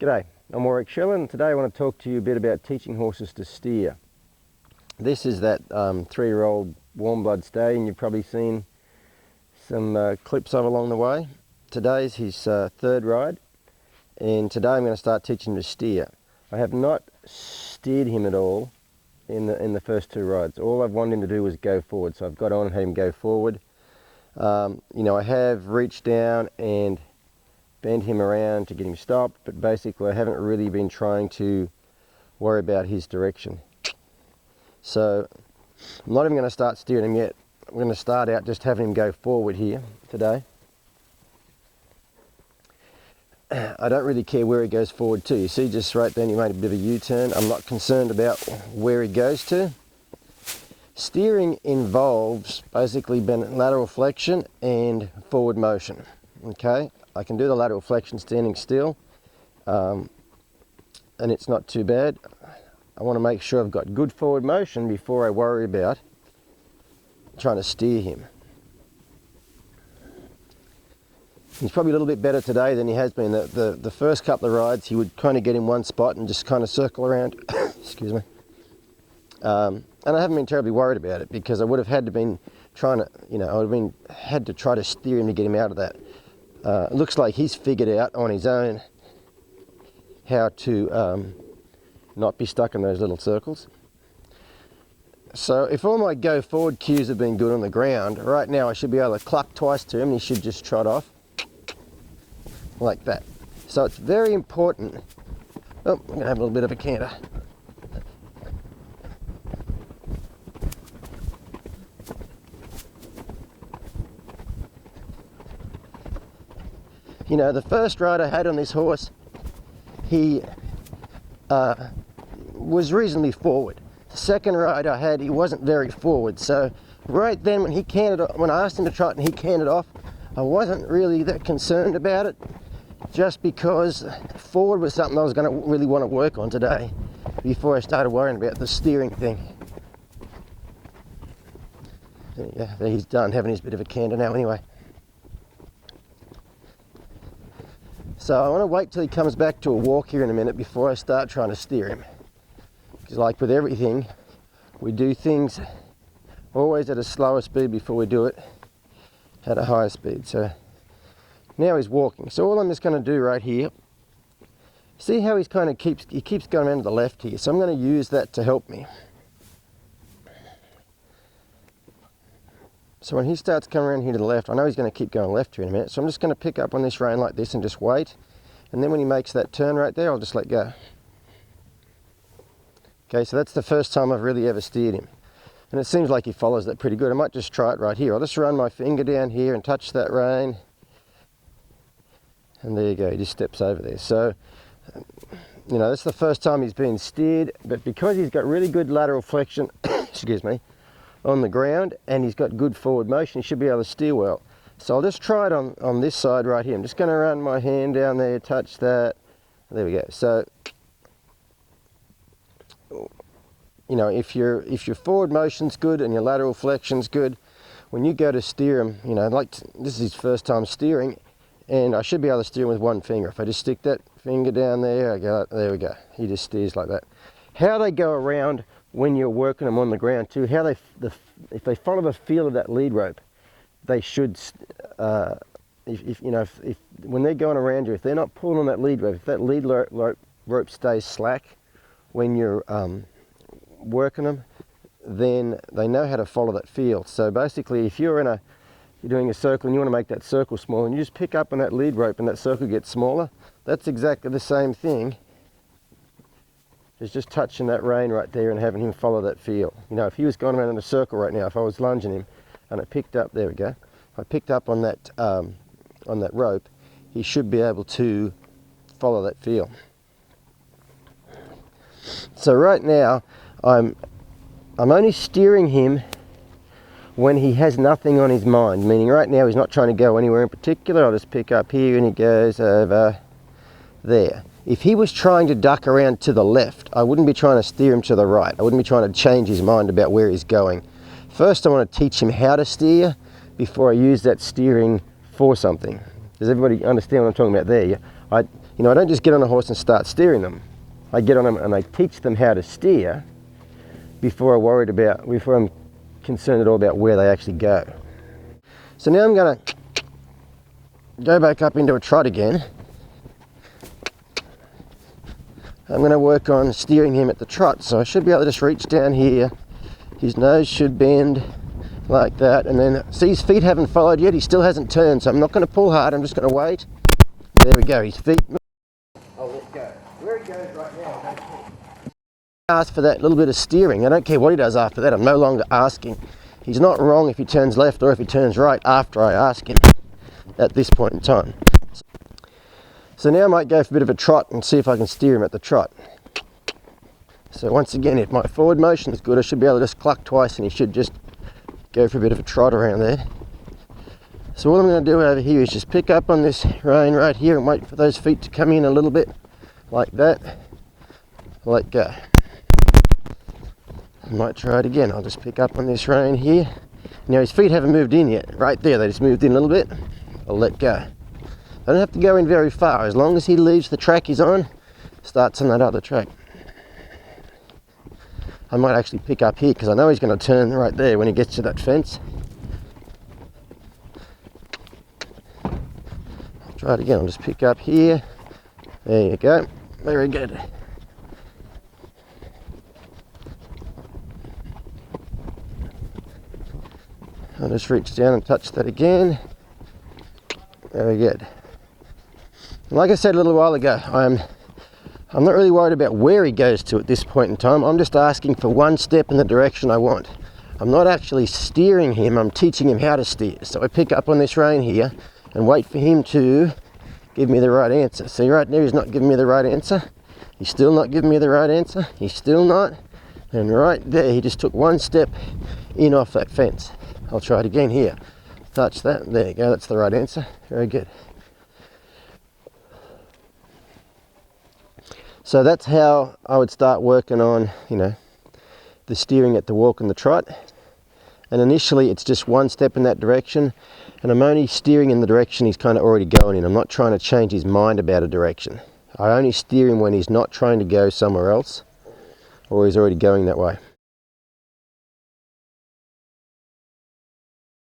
G'day, I'm Warwick Schiller, and today I want to talk to you a bit about teaching horses to steer. This is that 3-year-old warm blood stallion you've probably seen some clips of along the way. Today's his third ride, and today I'm going to start teaching him to steer. I have not steered him at all in the first 2 rides. All I've wanted him to do was go forward, so I've got on and had him go forward. I have reached down and bend him around to get him stopped, but basically I haven't really been trying to worry about his direction. So I'm not even going to start steering him yet. I'm going to start out just having him go forward here today. I don't really care where he goes forward to. You see just right then he made a bit of a U-turn. I'm not concerned about where he goes to. Steering involves basically lateral flexion and forward motion. Okay, I can do the lateral flexion standing still, and it's not too bad. I want to make sure I've got good forward motion before I worry about trying to steer him. He's probably a little bit better today than he has been. The first couple of rides he would kind of get in one spot and just kind of circle around. Excuse me. And I haven't been terribly worried about it because I would have had to been trying to, I would have had to try to steer him to get him out of that. It looks like he's figured out on his own how to not be stuck in those little circles. So if all my go forward cues have been good on the ground, right now I should be able to cluck twice to him and he should just trot off like that. So it's very important. Oh, I'm going to have a little bit of a canter. The first ride I had on this horse, he was reasonably forward. The second ride I had, he wasn't very forward. So right then when I asked him to trot and he cantered off, I wasn't really that concerned about it, just because forward was something I was going to really want to work on today before I started worrying about the steering thing. Yeah, he's done having his bit of a canter now anyway. So I want to wait till he comes back to a walk here in a minute before I start trying to steer him. Because like with everything, we do things always at a slower speed before we do it at a higher speed. So now he's walking. So all I'm just going to do right here, see how he keeps going around to the left here. So I'm going to use that to help me. So when he starts coming around here to the left, I know he's going to keep going left here in a minute. So I'm just going to pick up on this rein like this and just wait. And then when he makes that turn right there, I'll just let go. Okay, so that's the first time I've really ever steered him. And it seems like he follows that pretty good. I might just try it right here. I'll just run my finger down here and touch that rein. And there you go, he just steps over there. So, that's the first time he's been steered. But because he's got really good lateral flexion, excuse me, on the ground, and he's got good forward motion, he should be able to steer well. So I'll just try it on this side right here. I'm just going to run my hand down there, touch that. There we go. So, if your forward motion's good and your lateral flexion's good, when you go to steer him, this is his first time steering, and I should be able to steer him with one finger. If I just stick that finger down there, there we go. He just steers like that. How they go around when you're working them on the ground too, if they follow the feel of that lead rope, they should, when they're going around you, if they're not pulling on that lead rope, if that lead rope stays slack when you're working them, then they know how to follow that feel. So basically, if you're doing a circle and you want to make that circle small, and you just pick up on that lead rope and that circle gets smaller, that's exactly the same thing. Is just touching that rein right there and having him follow that feel. If he was going around in a circle right now, if I was lunging him and I picked up, there we go, I picked up on that rope, he should be able to follow that feel. So right now, I'm only steering him when he has nothing on his mind, meaning right now he's not trying to go anywhere in particular. I'll just pick up here and he goes over there. If he was trying to duck around to the left, I wouldn't be trying to steer him to the right. I wouldn't be trying to change his mind about where he's going. First, I want to teach him how to steer before I use that steering for something. Does everybody understand what I'm talking about there? You know, I don't just get on a horse and start steering them. I get on them and I teach them how to steer before I'm concerned at all about where they actually go. So now I'm going to go back up into a trot again. I'm going to work on steering him at the trot, so I should be able to just reach down here. His nose should bend like that, and then see, his feet haven't followed yet. He still hasn't turned, so I'm not going to pull hard. I'm just going to wait. There we go, his feet. I'll let go. Where he goes right now, I don't care. Ask for that little bit of steering. I don't care what he does after that. I'm no longer asking. He's not wrong if he turns left or if he turns right after I ask him at this point in time. So now I might go for a bit of a trot and see if I can steer him at the trot. So once again, if my forward motion is good, I should be able to just cluck twice and he should just go for a bit of a trot around there. So what I'm going to do over here is just pick up on this rein right here and wait for those feet to come in a little bit like that. Let go. I might try it again. I'll just pick up on this rein here. Now his feet haven't moved in yet. Right there, they just moved in a little bit. I'll let go. I don't have to go in very far. As long as he leaves the track he's on, starts on that other track. I might actually pick up here because I know he's going to turn right there when he gets to that fence. I'll try it again. I'll just pick up here. There you go. Very good. I'll just reach down and touch that again. Very good. Like I said a little while ago, I'm not really worried about where he goes to at this point in time. I'm just asking for one step in the direction I want. I'm not actually steering him, I'm teaching him how to steer. So I pick up on this rein here and wait for him to give me the right answer. See, right there he's not giving me the right answer. He's still not giving me the right answer. He's still not. And right there he just took one step in off that fence. I'll try it again here. Touch that. There you go, that's the right answer. Very good. So that's how I would start working on, you know, the steering at the walk and the trot. And initially it's just one step in that direction, and I'm only steering in the direction he's kind of already going in. I'm not trying to change his mind about a direction. I only steer him when he's not trying to go somewhere else or he's already going that way.